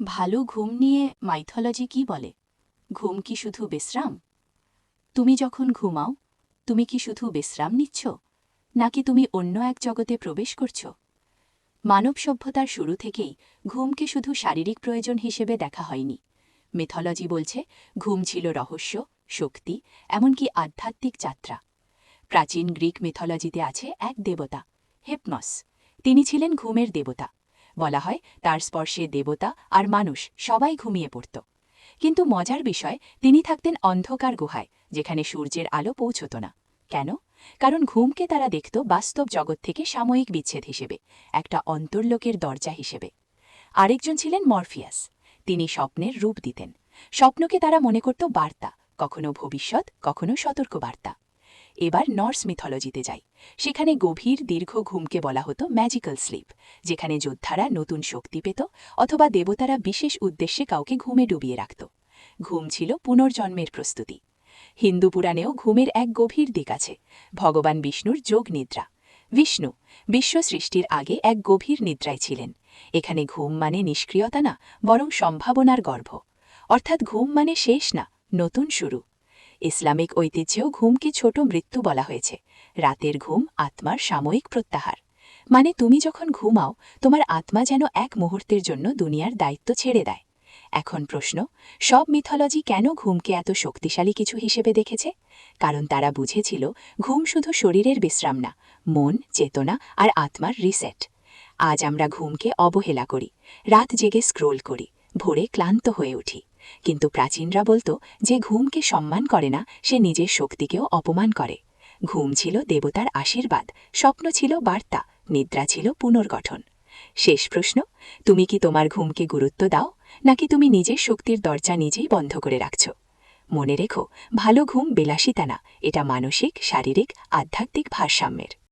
ভালো ঘুম নিয়ে মাইথোলজি কি বলে? ঘুম কি শুধু বিশ্রাম? তুমি যখন ঘুমাও, তুমি কি শুধু বিশ্রাম নিচ্ছ, নাকি তুমি অন্য এক জগতে প্রবেশ করছ? মানব সভ্যতার শুরু থেকেই ঘুমকে শুধু শারীরিক প্রয়োজন হিসেবে দেখা হয়নি। মিথোলজি বলছে ঘুম ছিল রহস্য, শক্তি, এমনকি আধ্যাত্মিক যাত্রা। প্রাচীন গ্রিক মিথোলজিতে আছে এক দেবতা, হেপনস। তিনি ছিলেন ঘুমের দেবতা। বলা হয় তার স্পর্শে দেবতা আর মানুষ সবাই ঘুমিয়ে পড়ত। কিন্তু মজার বিষয়, তিনি থাকতেন অন্ধকার গুহায়, যেখানে সূর্যের আলো পৌঁছত না। কেন? কারণ ঘুমকে তারা দেখত বাস্তব জগৎ থেকে সাময়িক বিচ্ছেদ হিসেবে, একটা অন্তর্লোকের দরজা হিসেবে। আরেকজন ছিলেন মরফিয়াস। তিনি স্বপ্নের রূপ দিতেন। স্বপ্নকে তারা মনে করত বার্তা, কখনো ভবিষ্যৎ, কখনো সতর্ক বার্তা। এবার নর্স মিথোলজিতে যাই। সেখানে গভীর দীর্ঘ ঘুমকে বলা হতো ম্যাজিক্যাল স্লিপ, যেখানে যোদ্ধারা নতুন শক্তি পেত অথবা দেবতারা বিশেষ উদ্দেশ্যে কাউকে ঘুমে ডুবিয়ে রাখত। ঘুম ছিল পুনর্জন্মের প্রস্তুতি। হিন্দু পুরাণেও ঘুমের এক গভীর দিক আছে। ভগবান বিষ্ণুর যোগ নিদ্রা। বিষ্ণু বিশ্ব সৃষ্টির আগে এক গভীর নিদ্রায় ছিলেন। এখানে ঘুম মানে নিষ্ক্রিয়তা না, বরং সম্ভাবনার গর্ভ। অর্থাৎ ঘুম মানে শেষ না, নতুন শুরু। ইসলামিক ঐতিহ্যেও ঘুমকে ছোট মৃত্যু বলা হয়েছে। রাতের ঘুম আত্মার সাময়িক প্রত্যাহার। মানে তুমি যখন ঘুমাও, তোমার আত্মা যেন এক মুহূর্তের জন্য দুনিয়ার দায়িত্ব ছেড়ে দেয়। এখন প্রশ্ন, সব মিথোলজি কেন ঘুমকে এত শক্তিশালী কিছু হিসেবে দেখেছে? কারণ তারা বুঝেছিল ঘুম শুধু শরীরের বিশ্রাম না, মন, চেতনা আর আত্মার রিসেট। আজ আমরা ঘুমকে অবহেলা করি, রাত জেগে স্ক্রোল করি, ভোরে ক্লান্ত হয়ে উঠি। কিন্তু প্রাচীনরা বলতো যে ঘুমকে সম্মান করে না, সে নিজের শক্তিকেও অপমান করে। ঘুম ছিল দেবতার আশীর্বাদ, স্বপ্ন ছিল বার্তা, নিদ্রা ছিল পুনর্গঠন। শেষ প্রশ্ন, তুমি কি তোমার ঘুমকে গুরুত্ব দাও, নাকি তুমি নিজের শক্তির দরজা নিজেই বন্ধ করে রাখছ? মনে রেখো, ভালো ঘুম বিলাসিতা না, এটা মানসিক, শারীরিক, আধ্যাত্মিক ভারসাম্যের।